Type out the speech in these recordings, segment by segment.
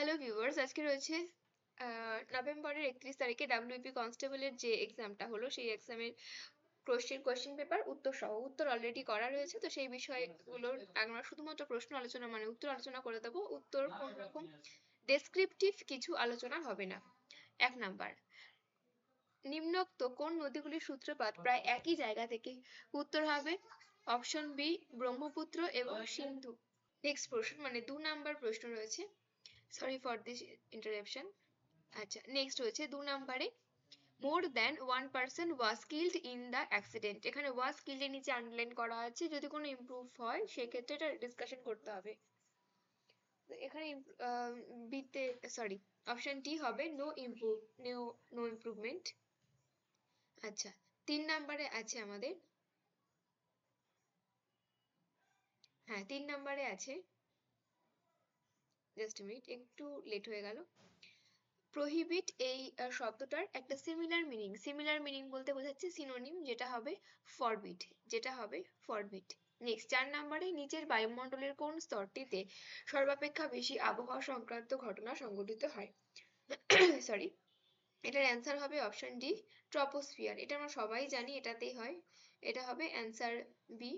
Hello viewers, আজকে রয়েছে নভেম্বরের 31 তারিখে ডাব্লিউপি কনস্টেবলের যে এক্সামটা হলো সেই এক্সামের কোশ্চেন পেপার উত্তর সহ উত্তর অলরেডি করা রয়েছে। তো সেই বিষয়গুলোর আমরা শুধুমাত্র প্রশ্ন আলোচনা মানে উত্তর আলোচনা করে দেবো। উত্তর কোনো রকম ডেসক্রিপটিভ কিছু আলোচনা হবে না। 1 নাম্বার, নিম্নোক্ত কোন নদীগুলির সূত্রপাত প্রায় একই জায়গা থেকে? উত্তর হবে অপশন বি, ব্রহ্মপুত্র এবং সিন্ধু। নেক্সট প্রশ্ন মানে 2 নাম্বার প্রশ্ন রয়েছে। Sorry for this interruption. আচ্ছা, নেক্সট হচ্ছে 2 নাম্বারে more than 1 person was killed in the accident. এখানে ওয়াজ কিল্ড এর নিচে আন্ডারলাইন করা আছে, যদি কোনো ইমপ্রুভ হয় সেক্ষেত্রে এটা ডিসকাশন করতে হবে। এখানে বিতে সরি অপশন টি হবে নো ইমপ্রুভমেন্ট। আচ্ছা, 3 নাম্বারে আছে আমাদের, হ্যাঁ 3 নাম্বারে আছে, জাস্ট মিনিট একটু লেট হয়ে গেল। প্রহিবিট এই শব্দটার একটা সিমিলার মিনিং বলতে বোঝাচ্ছে সিনোনিম, যেটা হবে ফরবিট। নেক্সট 4 নাম্বারে নিচের বায়ুমণ্ডলের কোন স্তরটিতে সর্বাপেক্ষা বেশি আবহাওয়া সংক্রান্ত ঘটনা সংঘটিত হয়? সরি, এটার অ্যান্সার হবে অপশন ডি, ট্রপোস্ফিয়ার। এটা আমরা সবাই জানি, এটাতেই হয়। এটা হবে অ্যান্সার বি,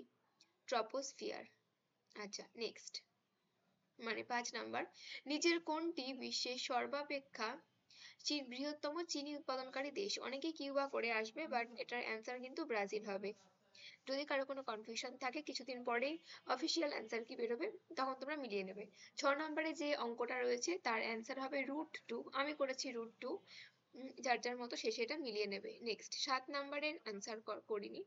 ট্রপোস্ফিয়ার। আচ্ছা, নেক্সট মানে 5 নাম্বার, নিচের কোনটি বিশ্বের সর্বাপেক্ষা বৃহত্তম চিনি উৎপাদনকারী দেশ? অনেকেই কিউবা করে আসবে, বাট এটার অ্যান্সার কিন্তু ব্রাজিল হবে। যদি কারো কোনো কনফিউশন থাকে কিছুদিন পরেই অফিসিয়াল অ্যান্সার কি বেরোবে, তখন তোমরা মিলিয়ে নেবে। 6 নম্বরে যে অঙ্কটা রয়েছে তার অ্যান্সার হবে √2। আমি করেছি √2, যার যার মতো শেষে এটা মিলিয়ে নেবে। নেক্সট 7 নাম্বারের অ্যান্সার করিনি।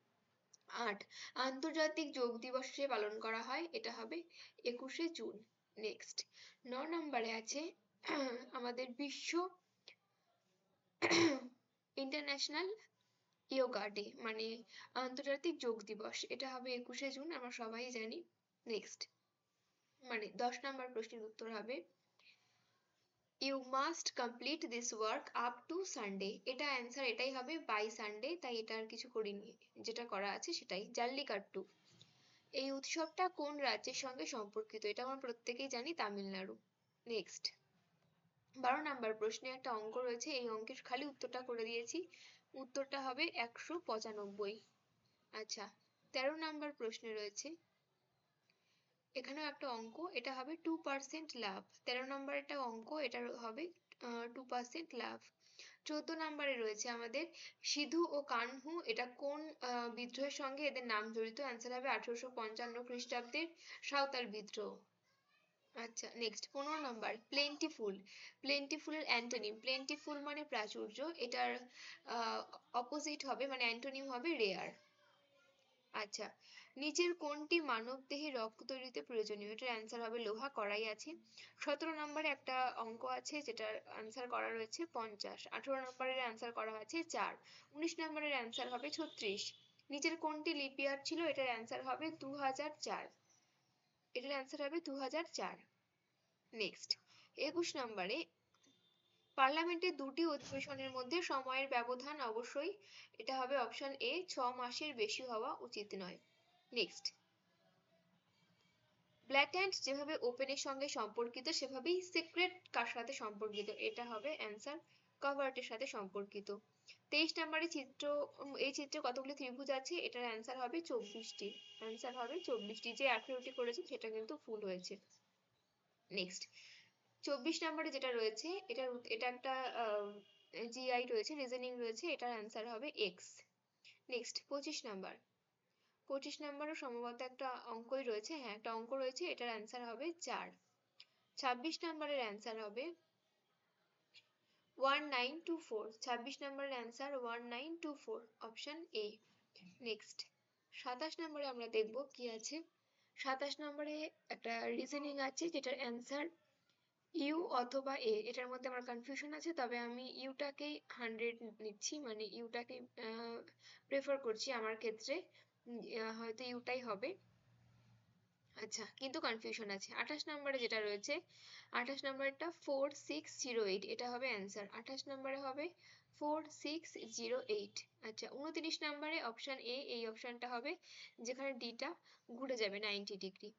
8, আন্তর্জাতিক যোগ দিবস পালন করা হয়, এটা হবে 21শে জুন। নেক্সট 9 নম্বরে আছে আমাদের বিশ্ব ইন্টারন্যাশনাল ইয়োগা ডে মানে আন্তর্জাতিক যোগ দিবস, এটা হবে 21শে জুন, আমরা সবাই জানি। নেক্সট মানে 10 নম্বর প্রশ্নের উত্তর হবে you must complete this work up to Sunday. এটা অ্যান্সার এটাই হবে, বাই সানডে, তাই এটা আর কিছু করিনি, যেটা করা আছে সেটাই। জাল্লিকাট্টু এই উৎসবটা কোন রাজ্যের সঙ্গে সম্পর্কিত? এটা আমরা প্রত্যেকেই জানি, তামিলনাড়ু। নেক্সট 12 নাম্বার প্রশ্নে একটা অঙ্ক রয়েছে, এই অঙ্কের খালি উত্তরটা করে দিয়েছি, উত্তরটা হবে 195। আচ্ছা, 13 নাম্বার প্রশ্নে রয়েছে এখানেও একটা অঙ্ক, এটা হবে 2% লাভ। 13 নম্বরের অঙ্ক, এটা হবে 2% লাভ। 14 নম্বরে রয়েছে আমাদের সিধু ও কানহু, এটা কোন বিদ্রোহের সঙ্গে এদের নাম জড়িত? অ্যান্সার হবে 1855 খ্রিস্টাব্দের সাঁওতাল বিদ্রোহ। আচ্ছা, নেক্সট 15 নাম্বার প্লেন্টিফুলের অ্যান্টোনিম, প্লেন্টিফুল মানে প্রাচুর্য, এটার অপোজিট হবে মানে অ্যান্টোনিম হবে রেয়ার। আচ্ছা, নিচের কোনটি মানবদেহে রক্ত তৈরিতে প্রয়োজনীয়? এটার অ্যান্সার হবে লোহা, কড়াই আছে। 17 নম্বরে একটা অঙ্ক আছে যেটার অ্যান্সার করা রয়েছে 50। 18 নম্বরের অ্যান্সার করা আছে 4। 19 নম্বরের অ্যান্সার হবে 36। নিচের কোনটি লিপ ইয়ার ছিল? এটার অ্যান্সার হবে 2004। এটার অ্যান্সার হবে 2004। নেক্সট 21 নম্বরে পার্লামেন্টের দুটি অধিবেশনের মধ্যে সময়ের ব্যবধান অবশ্যই, এটা হবে অপশন এ, 6 মাসের বেশি হওয়া উচিত নয়। নেক্সট ব্ল্যাক অ্যান্ড যেভাবে ওপেনের সঙ্গে সম্পর্কিত সেভাবেই সিক্রেট কার সাথে সম্পর্কিত? এটা হবে অ্যান্সার কভার্টের সাথে সম্পর্কিত। 23 নম্বরে এই চিত্রে কতগুলি ত্রিভুজ আছে? এটার অ্যান্সার হবে 24টি। অ্যান্সার হবে 24টি, যে 18টি করেছে সেটা কিন্তু ফুল হয়েছে। নেক্সট 24 নম্বরে যেটা রয়েছে এটা একটা জিআই রয়েছে, রিজনিং রয়েছে, এটার অ্যান্সার হবে এক্স। নেক্সট 25 নম্বরও সম্ভবত একটা অঙ্কই রয়েছে, হ্যাঁ একটা অঙ্ক রয়েছে, এটার অ্যান্সার হবে 4। 26 নম্বরের অ্যান্সার হবে 1924। 26 নম্বরের অ্যান্সার 1924, অপশন এ। নেক্সট 27 নম্বরে আমরা দেখব কি আছে। 27 নম্বরে একটা রিজনিং আছে যেটার অ্যান্সার ইউ অথবা এ, এটার মধ্যে আমার কনফিউশন আছে, তবে আমি ইউটাকেই 100 নিচ্ছি, মানে ইউটাকে প্রেফার করছি আমার ক্ষেত্রে, হয়তো ইউটাই হবে। আচ্ছা, কিন্তু কনফিউশন আছে। 28 নম্বরে যেটা রয়েছে, 28 নম্বরটা 4608, এটা হবে অ্যান্সার। 28 নম্বরে হবে 4608। আচ্ছা, 29 নম্বরে অপশন এ, এই অপশনটা হবে যেখানে ডিটা ঘুরে যাবে 90 ডিগ্রি।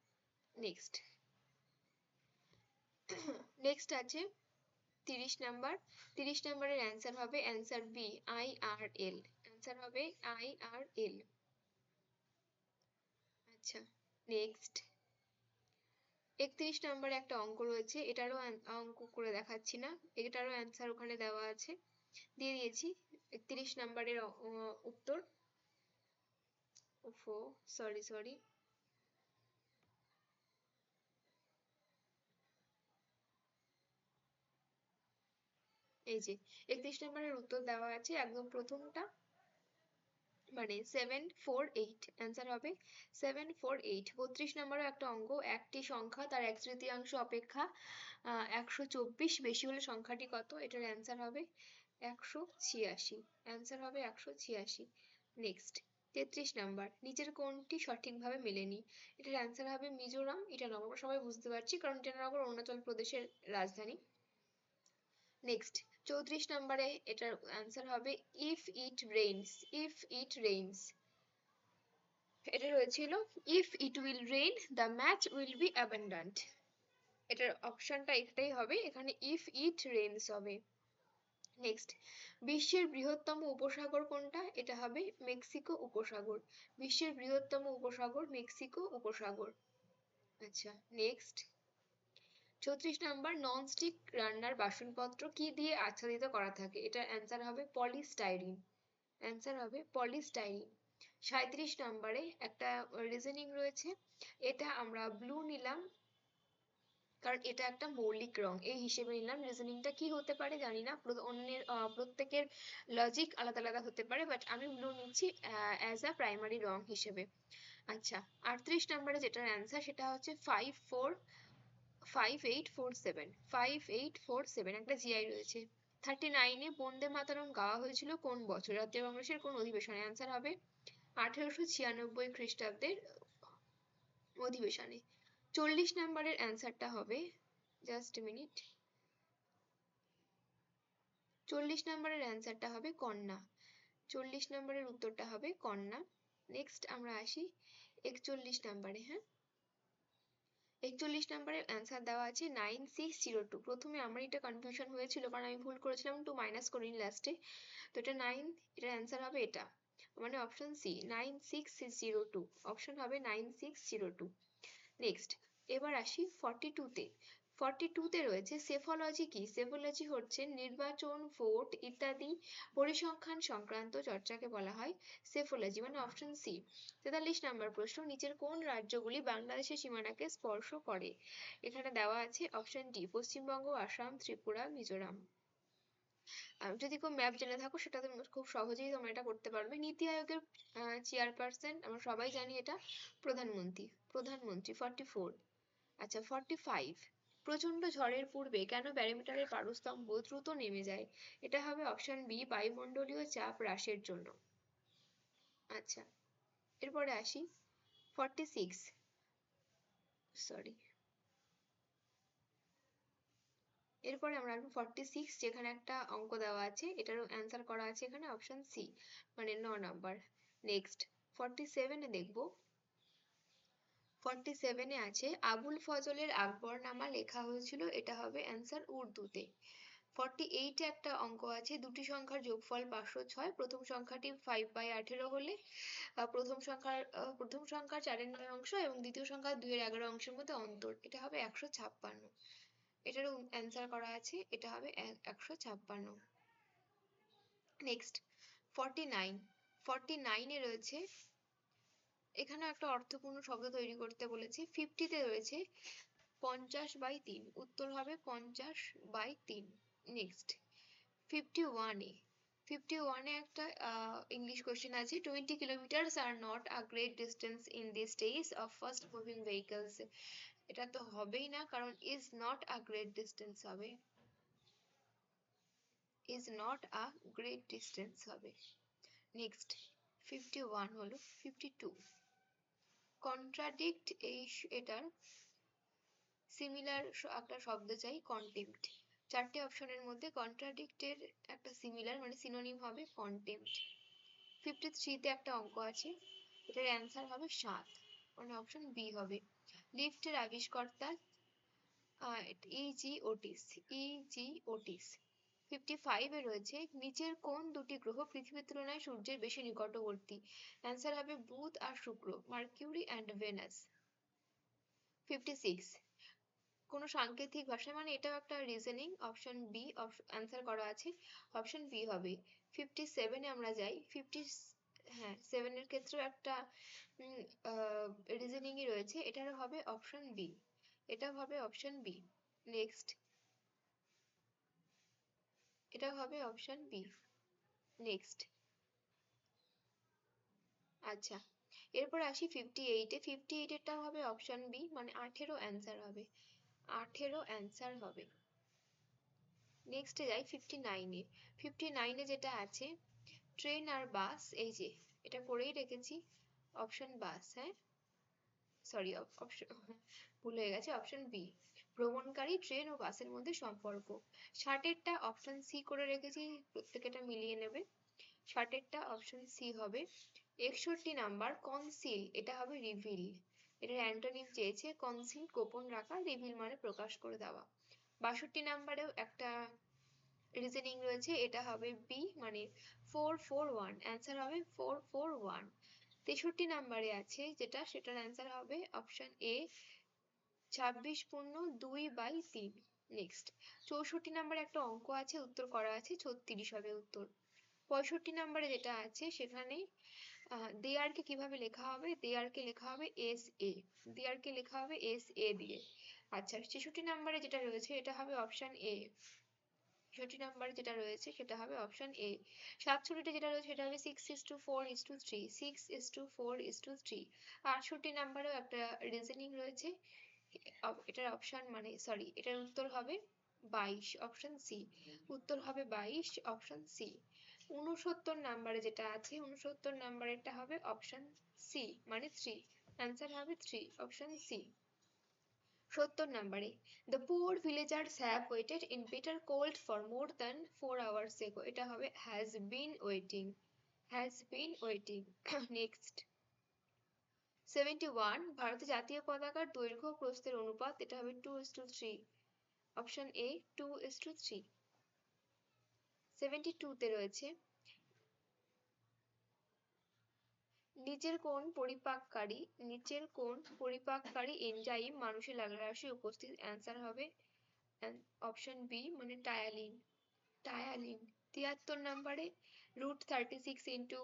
নেক্সট নেক্সট আছে 30 নাম্বার। 30 নাম্বারের অ্যান্সার হবে অ্যান্সার বি, IRL। অ্যান্সার হবে IRL। আচ্ছা, নেক্সট 31 নাম্বারে একটা অঙ্ক রয়েছে, এটারও অঙ্ক করে দেখাচ্ছি না, এটারও অ্যান্সার ওখানে দেওয়া আছে, দিয়ে দিয়েছি 31 নাম্বারের উত্তর। ওফো, সরি সরি, এই যে 31 নাম্বারের উত্তর দেওয়া আছে একদম প্রথমটা, মানে 748। অ্যান্সার হবে 748। 32 নম্বরের একটা অঙ্ক, একটি সংখ্যা তার 1/3 অপেক্ষা 124 বেশি হলে সংখ্যাটি কত? এটার অ্যান্সার হবে 186। অ্যান্সার হবে 186। নেক্সট 33 নাম্বার, নিচের কোনটি সঠিকভাবে মেলেনি? এটার অ্যান্সার হবে মিজোরাম। ইটানগর, সবাই বুঝতে পারছি কারণ ইটানগর অরুণাচল প্রদেশের রাজধানী। নেক্সট 34 নম্বরে এটার অ্যান্সার হবে if it rains. If it rains, এটা রয়েছিল if it will rain the match will be abundant. এটার অপশনটা একটাই হবে, এখানে ইফ ইট রেইনস হবে। নেক্সট, বিশ্বের বৃহত্তম উপসাগর কোনটা? এটা হবে মেক্সিকো উপসাগর। বিশ্বের বৃহত্তম উপসাগর মেক্সিকো উপসাগর। আচ্ছা, নেক্সট 34 নাম্বার, ননস্টিক রান্নার বাসনপত্র কি দিয়ে আচ্ছাদিত করা থাকে? এটার অ্যান্সার হবে পলিস্টাইরিন। অ্যান্সার হবে পলিস্টাইরিন। 37 নম্বরে একটা রিজনিং রয়েছে, এটা আমরা ব্লু নিলাম কারণ এটা একটা মৌলিক রং, এই হিসেবে নিলাম। রিজনিংটা কি হতে পারে জানি না, অন্যের প্রত্যেকের লজিক আলাদা আলাদা হতে পারে, বাট আমি ব্লু নিচ্ছি অ্যাজ আ প্রাইমারি রং হিসেবে। আচ্ছা, 38 নম্বরে যেটার অ্যান্সার সেটা হচ্ছে 5847। 5847 একটা জিআই রয়েছে। 39-এ বন্দে মাতরম গাওয়া হয়েছিল কোন বছর? জাতীয় কংগ্রেসের কোন অধিবেশনে? অ্যান্সার হবে 1896 খ্রিস্টাব্দের অধিবেশনে। 40 নম্বরের অ্যান্সারটা হবে, জাস্ট মিনিট, 40 নম্বরের অ্যান্সারটা হবে কন্যা। 40 নম্বরের উত্তরটা হবে কন্যা। নেক্সট আমরা আসি 41 নম্বরে। হ্যাঁ, 41 নম্বরের অ্যান্সার দেওয়া আছে 9602। প্রথমে আমার এটা কনফিউশন হয়েছিল কারণ আমি ভুল করেছিলাম, 2 মাইনাস করিনি লাস্টে, তো এটা 9, এটার অ্যান্সার হবে এটা, মানে অপশন সি 9602। অপশন হবে 9602। নেক্সট, এবার আসি 42-তে। 42-তে রয়েছে সেফোলজি কি? সেফোলজি হচ্ছে নির্বাচন, ভোট ইত্যাদি পরিসংখ্যান সংক্রান্ত চর্চাকে বলা হয় সেফোলজি, মানে অপশন সি। 43 নম্বর প্রশ্ন, নিচের কোন রাজ্যগুলি বাংলাদেশের সীমানাকে স্পর্শ করে? এখানে দেওয়া আছে অপশন ডি, পশ্চিমবঙ্গ, আসাম, ত্রিপুরা, মিজোরাম। যদি কেউ ম্যাপ জেনে থাকো সেটা খুব সহজেই তোমরা এটা করতে পারবে। নীতি আয়োগের চেয়ারপারসন আমরা সবাই জানি, এটা প্রধানমন্ত্রী। প্রধানমন্ত্রী 44। আচ্ছা 45, প্রচন্ড ঝড়ের পূর্বে কেন ব্যারোমিটারের পারস্তম্ভ দ্রুত নেমে যায়? এটা হবে অপশন বি, বায়ুমণ্ডলীয় চাপ হ্রাসের জন্য। আচ্ছা, এরপরে আসি 46, সরি, এরপরে আমরা আসবো 46, যেখানে একটা অঙ্ক দেওয়া আছে, এটারও অ্যান্সার করা আছে এখানে অপশন সি, মানে 9 নাম্বার। নেক্সট 47-এ দেখবো, 47-এ আছে আবুল ফজলের আকবরনামা লেখা হয়েছিল, এটা হবে অ্যান্সার উর্দুতে। 48-এ একটা অঙ্ক আছে, দুটি সংখ্যার যোগফল 506, প্রথম সংখ্যাটি 5/18 হলে প্রথম সংখ্যার 4/9 অংশ এবং দ্বিতীয় সংখ্যার 2/11 অংশের মধ্যে অন্তর, এটা হবে 156। এটারও অ্যান্সার করা আছে, এটা হবে 156। নেক্সট 49, 49-এ রয়েছে, এখানে একটা অর্থপূর্ণ শব্দ তৈরি করতে বলেছে। 50-তে রয়েছে 50/3, উত্তর হবে 50/3। নেক্সট 51-এ, 51-এ একটা ইংলিশ কোশ্চেন আছে, 20 kilometres are not a great distance in this days of fast moving vehicles. এটা তো হবেই না কারণ is not a great distance হবে, is not a great distance হবে। নেক্সট 51 হলো 52, কন্ট্রাডিক্ট, এটার সিমিলার একটা শব্দ চাই, কন্টেম্পট। 4টে অপশনের মধ্যে কন্ট্রাডিক্টের একটা সিমিলার মানে সিনোনিম হবে কন্টেম্পট। 53-তে একটা অঙ্ক আছে, এটার অ্যান্সার হবে 7, মানে অপশন বি হবে। লিফটের আবিষ্কর্তা ইজি ওটিস, ইজি ওটিস। 55 এ রয়েছে নিচের কোন দুটি গ্রহ পৃথিবীর তুলনায় সূর্যের বেশি নিকটবর্তী? অ্যান্সার হবে বুধ আর শুক্র, মার্কিউরি অ্যান্ড ভেনাস। 56 কোনো সাংকেতিক ভাষা, মানে এটাও একটা রিজনিং, অপশন বি অ্যান্সার করা আছে, অপশন বি হবে। 57 এ আমরা যাই। হ্যাঁ, 7 এর ক্ষেত্রেও একটা রিজনিংই রয়েছে, এটারও হবে অপশন বি, এটাও হবে অপশন বি। নেক্সট, এটা হবে অপশন বি। নেক্সট, আচ্ছা এরপর আসি 58 এ। 58 এরটাও হবে অপশন বি, মানে 18 অ্যান্সার হবে, 18 অ্যান্সার হবে। নেক্সটে যাই 59 এ। 59 এ যেটা আছে ট্রেন আর বাস, এই যে এটা করেই রেখেছি, অপশন বাস, হ্যাঁ সরি অপশন ভুল হয়ে গেছে, অপশন বি, ভ্রমণকারী ট্রেন ও বাসের মধ্যে সম্পর্ক। 60 অপশন সি করে রেখেছি, প্রত্যেকটা মিলিয়ে নেবে। 60 অপশন সি হবে। 61 নাম্বার কনসিল, এটা হবে রিভিল, এটার অ্যান্টোনিম চেয়েছে, কনসিল গোপন রাখা, রিভিল মানে প্রকাশ করে দেওয়া। 62 নাম্বারেও একটা রিজনিং রয়েছে, এটা হবে বি, মানে 441, অ্যান্সার হবে 441। 63 নাম্বারে আছে যেটা, সেটার অ্যান্সার হবে অপশন এ 26/2/3। নেক্সট, 64 নাম্বারে একটা অঙ্ক আছে, উত্তর করা আছে, 36 হবে উত্তর। 65 নাম্বারে যেটা আছে সেখানে দেয়ারকে কিভাবে লেখা হবে, দেয়ারকে লেখা হবে এস এ, দেয়ারকে লেখা হবে এস এ দিয়ে। আচ্ছা 66 নাম্বারে যেটা রয়েছে এটা হবে অপশন এ, ৬৬ নাম্বারে যেটা রয়েছে সেটা হবে অপশন এ। 67 যেটা রয়েছে সেটা হবে 6:4:3, 6:4:3। 68 নাম্বারেও একটা রিজনিং রয়েছে, এটার অপশন মানে সরি এটার উত্তর হবে 22, অপশন সি, উত্তর হবে 22, অপশন সি। 69 নাম্বারে যেটা আছে, 69 নাম্বারেরটা হবে অপশন সি, মানে 3, অ্যান্সার হবে 3, অপশন সি। 70 নাম্বারে the poor villagers have waited in bitter cold for more than 4 hours ago, এটা হবে has been waiting, has been waiting. Next, 71 ভারতের জাতীয় পতাকার দৈর্ঘ্য প্রস্থের অনুপাত, এটা হবে 2:3, অপশন এ 2:3। 72 তে রয়েছে নিচের কোন পরিপাককারী এনজাইম মানুষের লালারসে উপস্থিত, অ্যান্সার হবে অপশন বি, মানে টায়ালিন, টায়ালিন। 73 নাম্বারে √36 ইন্টু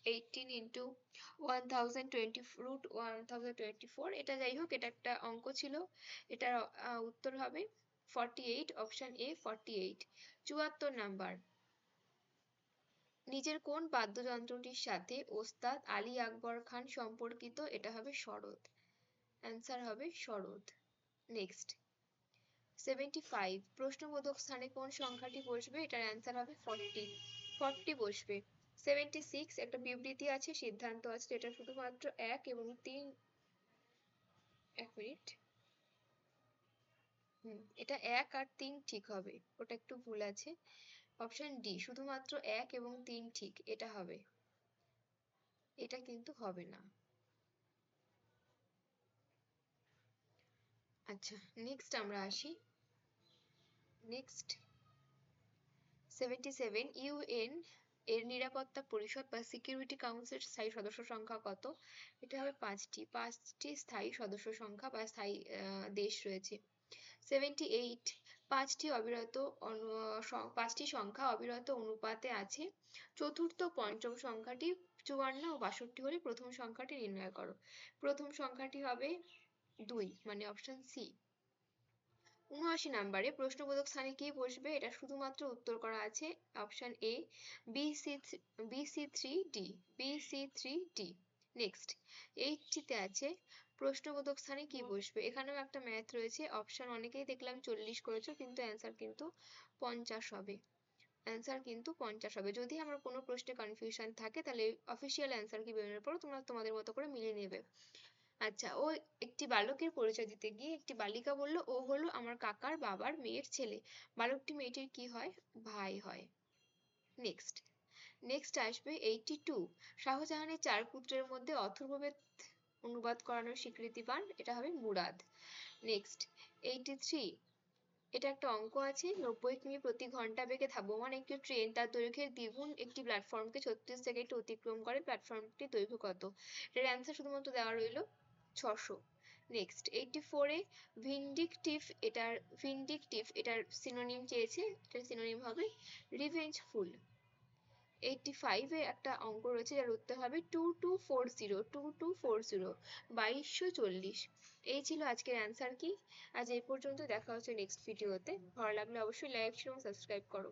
18 ইন্টু 1020 √1024, এটা যাই হোক, এটা একটা অঙ্ক ছিল, এটার উত্তর হবে 48, অপশন এ 48। 74 নাম্বার নিচের কোন বাদ্যযন্ত্রটির সাথে ওস্তাদ আলী আকবর খান সম্পর্কিত, এটা হবে সরোদ, অ্যান্সার হবে সরোদ। নেক্সট, 75 প্রশ্নবোধক স্থানে কোন সংখ্যাটি বসবে, এটার অ্যান্সার হবে 40, 40 বসবে। 76 একটা বিবৃতি আছে, সিদ্ধান্ত আছে, এটা শুধুমাত্র 1 এবং 3, 1 মিনিট, এটা 1 আর 3 ঠিক হবে, ওটা একটু ভুল আছে, অপশন ডি শুধুমাত্র 1 এবং 3 ঠিক, এটা হবে, এটা কিন্তু হবে না। আচ্ছা নেক্সট আমরা আসি। নেক্সট 77 ইউএন এর নিরাপত্তা পরিষদ বা সিকিউরিটি কাউন্সিল স্থায়ী সদস্য সংখ্যা কত, এটা হবে 5টি স্থায়ী সদস্য সংখ্যা বা স্থায়ী দেশ রয়েছে। 78 পাঁচটি সংখ্যা অবিরত অনুপাতে আছে, চতুর্থ পঞ্চম সংখ্যাটি 54 ও 62 হলে প্রথম সংখ্যাটি নির্ণয় করো। প্রথম সংখ্যাটি হবে 2, মানে অপশন সি। 79 নাম্বারে প্রশ্নবোধক স্থানে কি বসবে, এটা শুধুমাত্র উত্তর করা আছে, option A BC3D, BC3D। Next, 80 আছে প্রশ্নবোধক স্থানে কি বসবে, এখানেও একটা ম্যাথ রয়েছে, অপশন অনেকেই দেখলাম 40 করেছো, কিন্তু অ্যান্সার কিন্তু 50 হবে, অ্যান্সার কিন্তু 50 হবে। যদি আমার কোনো প্রশ্নে কনফিউশন থাকে তাহলে অফিসিয়াল অ্যান্সার কি বেরোনোর পর তোমরা তোমাদের মতো করে মিলিয়ে নেবে। আচ্ছা, ও একটি বালকের পরিচয় দিতে গিয়ে একটি বালিকা বলল ও হলো আমার কাকার বাবার মেয়ের ছেলে, বালকটি মেয়েটির কি হয়, ভাই হয়। নেক্সট, আসবে 82 শাহজাহানের 4 পুত্রের মধ্যে অথর্ববেদ অনুবাদ করানোর স্বীকৃতি পান, এটা হবে মুরাদ। নেক্সট 83, এটা একটা অঙ্ক আছে, 90 কিমি প্রতি ঘন্টা বেগে ধাবমান একটি ট্রেন তার দৈর্ঘ্যের দ্বিগুণ একটি প্ল্যাটফর্মকে 36 সেকেন্ডে অতিক্রম করে, প্ল্যাটফর্মটির দৈর্ঘ্য কত? এটার অ্যান্সার শুধুমাত্র দেওয়া রইল 600। নেক্সট 84 এ ভিন্ডিকটিভ এটার সিনোনিম চেয়েছে, এটার সিনোনিম হবে রিভেঞ্জফুল। 85 এ একটা অঙ্ক রয়েছে যার উত্তর হবে 2240 2240। এই ছিল আজকের অ্যান্সার কি। আজ এই পর্যন্ত, দেখা হচ্ছে নেক্সট ভিডিওতে। ভালো লাগলে অবশ্যই লাইক শেয়ার এবং সাবস্ক্রাইব করো।